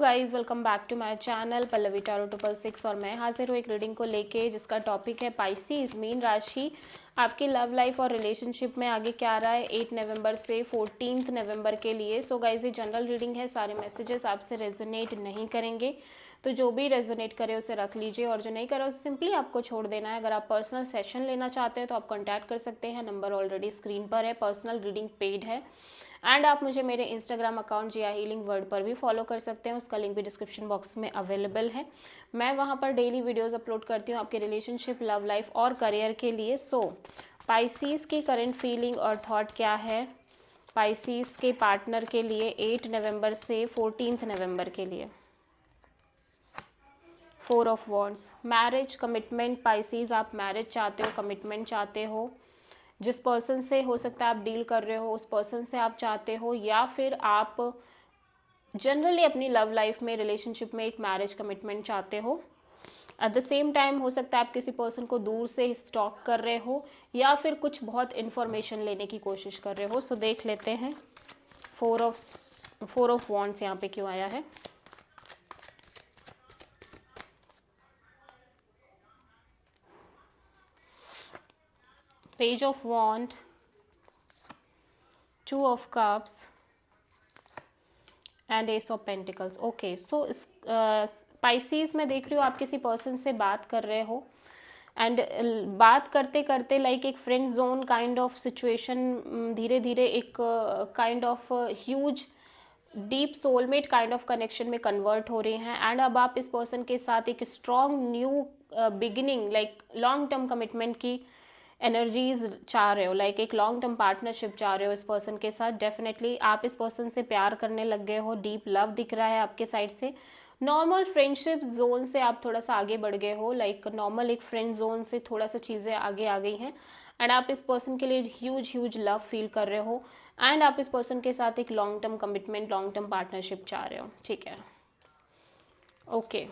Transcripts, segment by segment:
Guys welcome back to my channel Pallavi tarot 666 और मैं हाजिर हूँ एक रीडिंग को लेके जिसका टॉपिक है पाइसीज मीन राशि। आपकी लव लाइफ और रिलेशनशिप में आगे क्या आ रहा है 8 नवंबर से 14 नवंबर के लिए। सो गाइस ये जनरल रीडिंग है, सारे मैसेजेस आपसे रेजोनेट नहीं करेंगे, तो जो भी रेजोनेट करे उसे रख लीजिए और जो नहीं करे उसे सिंपली आपको छोड़ देना है। अगर आप पर्सनल सेशन लेना चाहते हैं तो आप कॉन्टैक्ट कर सकते हैं, नंबर ऑलरेडी स्क्रीन पर है। पर्सनल रीडिंग पेड है एंड आप मुझे मेरे इंस्टाग्राम अकाउंट जिया हीलिंग वर्ड पर भी फॉलो कर सकते हैं, उसका लिंक भी डिस्क्रिप्शन बॉक्स में अवेलेबल है। मैं वहाँ पर डेली वीडियोस अपलोड करती हूँ आपके रिलेशनशिप, लव लाइफ और करियर के लिए। सो पाइसीज की करंट फीलिंग और थॉट क्या है पाइसीज के पार्टनर के लिए 8 नवंबर से 14 नवंबर के लिए। 4 of wands, marriage commitment. Pisces आप मैरिज चाहते हो, कमिटमेंट चाहते हो, जिस पर्सन से हो सकता है आप डील कर रहे हो उस पर्सन से आप चाहते हो, या फिर आप जनरली अपनी लव लाइफ में रिलेशनशिप में एक मैरिज कमिटमेंट चाहते हो। एट द सेम टाइम हो सकता है आप किसी पर्सन को दूर से स्टॉक कर रहे हो या फिर कुछ बहुत इन्फॉर्मेशन लेने की कोशिश कर रहे हो। सो देख लेते हैं फोर ऑफ वॉन्ड्स यहाँ पे क्यों आया है। Page of wands, 2 of cups and ace of pentacles. Okay, so species में देख रही हो आप किसी पर्सन से बात कर रहे हो एंड बात करते करते लाइक एक friend zone kind of situation धीरे धीरे एक kind of huge deep soulmate kind of connection में कन्वर्ट हो रही हैं एंड अब आप इस पर्सन के साथ एक strong new beginning like long term commitment की एनर्जीज चाह रहे हो, लाइक एक लॉन्ग टर्म पार्टनरशिप चाह रहे हो इस पर्सन के साथ। डेफिनेटली आप इस पर्सन से प्यार करने लग गए हो, डीप लव दिख रहा है आपके साइड से। नॉर्मल फ्रेंडशिप जोन से आप थोड़ा सा आगे बढ़ गए हो, लाइक नॉर्मल एक फ्रेंड जोन से थोड़ा सा चीज़ें आगे आ गई हैं एंड आप इस पर्सन के लिए ह्यूज लव फील कर रहे हो एंड आप इस पर्सन के साथ एक long term commitment, long term partnership चाह रहे हो। ठीक है, ओके।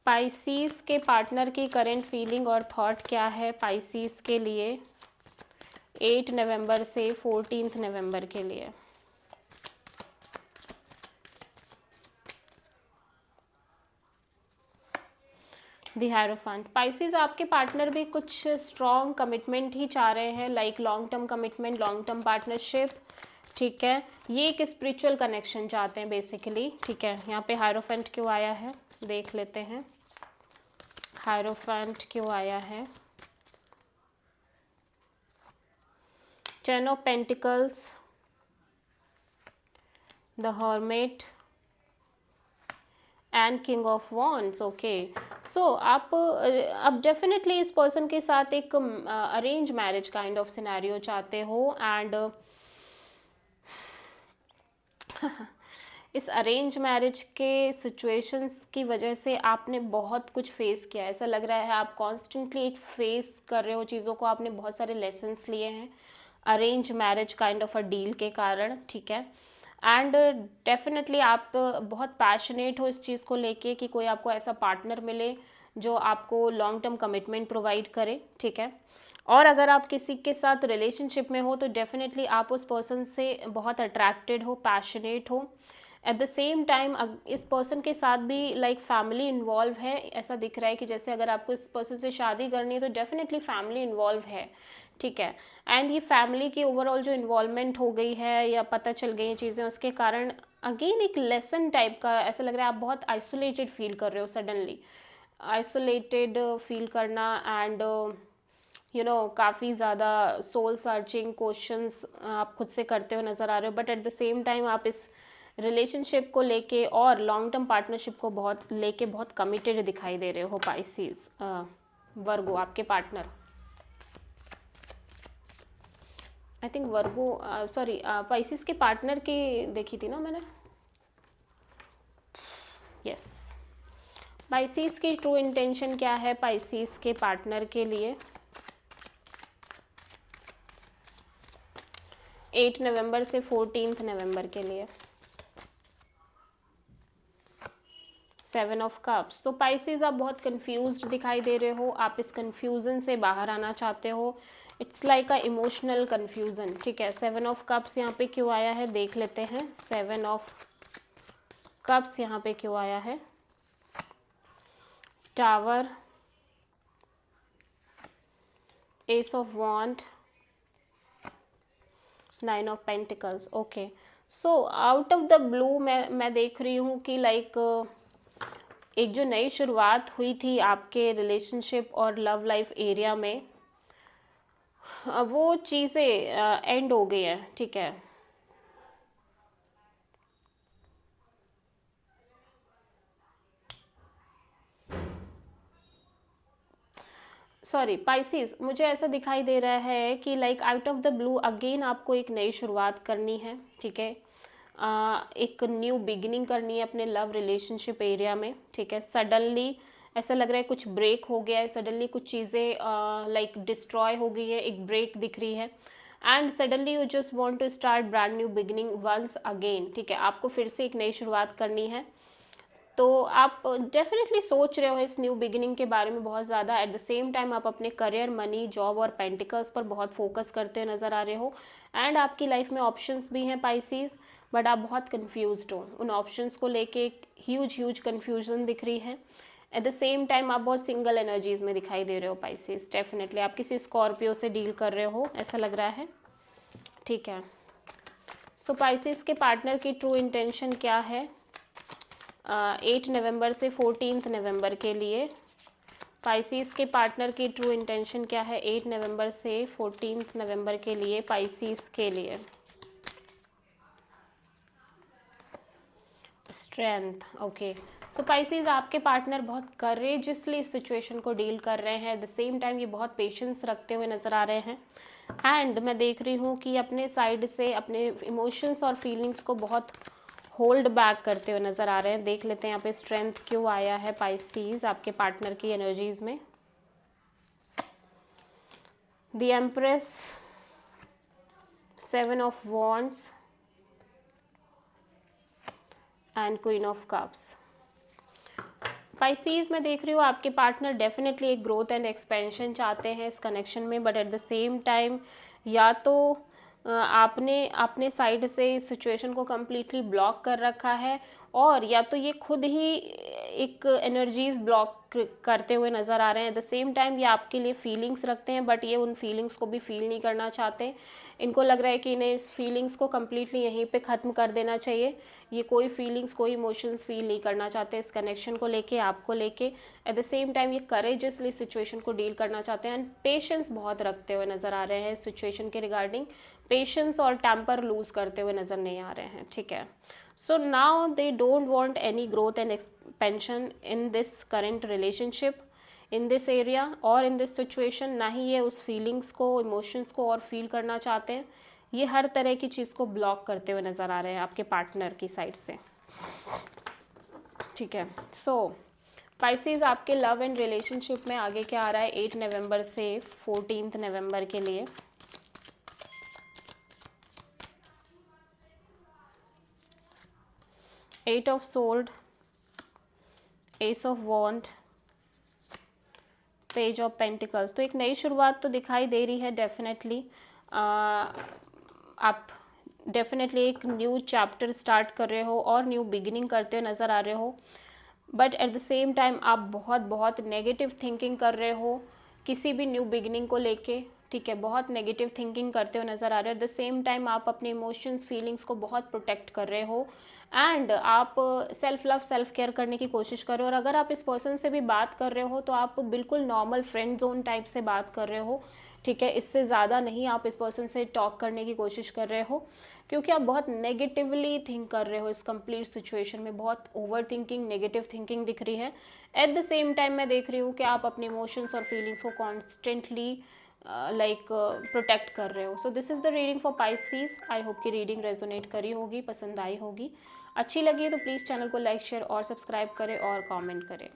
पाइसीज के पार्टनर की करंट फीलिंग और थॉट क्या है पाइसीज के लिए 8 नवंबर से 14 नवंबर के लिए। द हायरोफेंट, पाइसीज आपके पार्टनर भी कुछ स्ट्रॉन्ग कमिटमेंट ही चाह रहे हैं, like long term commitment, long term partnership. ठीक है, ये एक स्पिरिचुअल कनेक्शन चाहते हैं बेसिकली। ठीक है, यहाँ पे हायरोफेंट क्यों आया है देख लेते हैं। हायरोफेंट क्यों आया है। 10 of pentacles, the hermit and king of wands. Okay, so आप अब डेफिनेटली इस पर्सन के साथ एक arrange marriage kind of scenario चाहते हो एंड इस अरेंज मैरिज के सिचुएशंस की वजह से आपने बहुत कुछ फेस किया है। ऐसा लग रहा है आप कॉन्स्टेंटली एक फेस कर रहे हो चीज़ों को, आपने बहुत सारे लेसन्स लिए हैं arrange marriage kind of a deal के कारण। ठीक है, एंड डेफिनेटली आप बहुत पैशनेट हो इस चीज़ को लेके कि कोई आपको ऐसा पार्टनर मिले जो आपको लॉन्ग टर्म कमिटमेंट प्रोवाइड करे। ठीक है, और अगर आप किसी के साथ रिलेशनशिप में हो तो डेफिनेटली आप उस पर्सन से बहुत अट्रैक्टेड हो, पैशनेट हो। एट द सेम टाइम इस पर्सन के साथ भी लाइक फैमिली इन्वॉल्व है। ऐसा दिख रहा है कि जैसे अगर आपको इस पर्सन से शादी करनी है तो डेफिनेटली फैमिली इन्वॉल्व है। ठीक है, एंड ये फैमिली की ओवरऑल जो इन्वॉल्वमेंट हो गई है या पता चल गई चीज़ें, उसके कारण अगेन एक लेसन टाइप का ऐसा लग रहा है आप बहुत आइसोलेटेड फील कर रहे हो, सडनली आइसोलेटेड फील करना एंड काफ़ी ज़्यादा सोल सर्चिंग क्वेश्चंस आप खुद से करते हो नज़र आ रहे हो। But at the same time आप इस रिलेशनशिप को लेके और लॉन्ग टर्म पार्टनरशिप को बहुत कमिटेड दिखाई दे रहे हो पाइसीज। वर्गो आपके partner, I think Virgo, sorry Pisces के पार्टनर की देखी थी ना मैंने। यस, पाइसीज की ट्रू इंटेंशन क्या है पाइसीज के पार्टनर के लिए 8 नवंबर से 14 नवंबर के लिए। 7 ऑफ कप्स, तो पाइसीज आप बहुत कंफ्यूज्ड दिखाई दे रहे हो, आप इस कंफ्यूजन से बाहर आना चाहते हो it's like a emotional confusion, ठीक है। 7 ऑफ कप्स यहाँ पे क्यों आया है देख लेते हैं। 7 ऑफ कप्स यहाँ पे क्यों आया है। Tower, ace of wands, 9 of pentacles. Okay, so out of the blue मैं देख रही हूँ कि लाइक एक जो नई शुरुआत हुई थी आपके रिलेशनशिप और लव लाइफ एरिया में, वो चीज़ें एंड हो गई हैं, ठीक है। सॉरी पाइसिस, मुझे ऐसा दिखाई दे रहा है कि like out of the blue again आपको एक नई शुरुआत करनी है, ठीक है। एक न्यू बिगिनिंग करनी है अपने लव रिलेशनशिप एरिया में, ठीक है। सडनली ऐसा लग रहा है कुछ ब्रेक हो गया है, सडनली कुछ चीज़ें लाइक डिस्ट्रॉय हो गई है, एक ब्रेक दिख रही है। And suddenly you just want to start brand new beginning once again, ठीक है। आपको फिर से एक नई शुरुआत करनी है, तो आप डेफिनेटली सोच रहे हो इस न्यू बिगिनिंग के बारे में बहुत ज़्यादा। एट द सेम टाइम आप अपने करियर, मनी, जॉब और पेंटिकल्स पर बहुत फोकस करते हुए नज़र आ रहे हो। एंड आपकी लाइफ में ऑप्शंस भी हैं पाइसीज, बट आप बहुत कंफ्यूज्ड हो। उन ऑप्शंस को लेके एक ह्यूज कन्फ्यूजन दिख रही है। एट द सेम टाइम आप बहुत सिंगल एनर्जीज में दिखाई दे रहे हो पाइसीज। डेफिनेटली आप किसी स्कॉर्पियो से डील कर रहे हो ऐसा लग रहा है, ठीक है। सो पाइसीज के पार्टनर की ट्रू इंटेंशन क्या है 8 नवंबर से 14 नवंबर के लिए। पाइसीज के पार्टनर की ट्रू इंटेंशन क्या है 8 नवंबर से 14 नवंबर के लिए पाइसीज के लिए। Strength, okay. सो पाइसीज आपके पार्टनर बहुत करेजियसली इस सिचुएशन को डील कर रहे हैं। एट द सेम टाइम ये बहुत पेशेंस रखते हुए नज़र आ रहे हैं। एंड मैं देख रही हूँ कि अपने साइड से अपने इमोशंस और फीलिंग्स को बहुत होल्ड बैक करते हुए नज़र आ रहे हैं। देख लेते हैं यहाँ पे स्ट्रेंथ क्यों आया है पाइसीज आपके पार्टनर की एनर्जीज में। The empress, 7 of wands and queen of cups. Pisces मैं देख रही हूँ आपके पार्टनर डेफिनेटली एक ग्रोथ एंड एक्सपेंशन चाहते हैं इस कनेक्शन में, but at the same time या तो आपने अपने साइड से इस सिचुएशन को कम्प्लीटली ब्लॉक कर रखा है, और या तो ये खुद ही एक एनर्जीज ब्लॉक करते हुए नज़र आ रहे हैं। एट द सेम टाइम ये आपके लिए फीलिंग्स रखते हैं, बट ये उन फीलिंग्स को भी फील नहीं करना चाहते। इनको लग रहा है कि इन्हें इस फीलिंग्स को कम्प्लीटली यहीं पे ख़त्म कर देना चाहिए। ये कोई फीलिंग्स, कोई इमोशंस फील नहीं करना चाहते इस कनेक्शन को लेके, आपको लेके। एट द सेम टाइम ये करेजियसली सिचुएशन को डील करना चाहते हैं एंड पेशेंस बहुत रखते हुए नज़र आ रहे हैं इस सिचुएशन के रिगार्डिंग। पेशेंस और टेम्पर लूज करते हुए नज़र नहीं आ रहे हैं, ठीक है। So now they don't want any growth and expansion in this current relationship, in this area और इन दिस सिचुएशन। ना ही ये उस फीलिंग्स को, इमोशंस को और फील करना चाहते हैं। ये हर तरह की चीज़ को ब्लॉक करते हुए नज़र आ रहे हैं आपके पार्टनर की साइड से, ठीक है। सो पाइसीज आपके लव एंड रिलेशनशिप में आगे क्या आ रहा है 8 नवंबर से 14 नवंबर के लिए। Eight of swords, ace of wands, page of pentacles. तो एक नई शुरुआत तो दिखाई दे रही है डेफिनेटली। आप डेफिनेटली एक न्यू चैप्टर स्टार्ट कर रहे हो और न्यू बिगिनिंग करते हुए नज़र आ रहे हो, but at the same time आप बहुत नेगेटिव थिंकिंग कर रहे हो किसी भी न्यू बिगिनिंग को लेके, ठीक है। बहुत नेगेटिव थिंकिंग करते हुए नज़र आ रहे हो। एट द सेम टाइम आप अपने इमोशंस, फीलिंग्स को बहुत प्रोटेक्ट कर रहे हो एंड आप सेल्फ लव, सेल्फ केयर करने की कोशिश कर रहे हो। और अगर आप इस पर्सन से भी बात कर रहे हो तो आप बिल्कुल नॉर्मल फ्रेंड जोन टाइप से बात कर रहे हो, ठीक है। इससे ज़्यादा नहीं आप इस पर्सन से टॉक करने की कोशिश कर रहे हो, क्योंकि आप बहुत नेगेटिवली थिंक कर रहे हो इस कंप्लीट सिचुएशन में। बहुत ओवर थिंकिंग, नेगेटिव थिंकिंग दिख रही है। एट द सेम टाइम मैं देख रही हूँ कि आप अपने इमोशंस और फीलिंग्स को कॉन्स्टेंटली लाइक प्रोटेक्ट कर रहे हो। So this is the reading for Pisces. I hope कि रीडिंग रेजोनेट करी होगी, पसंद आई होगी। अच्छी लगी है तो प्लीज़ चैनल को लाइक, शेयर और सब्सक्राइब करें और कमेंट करें।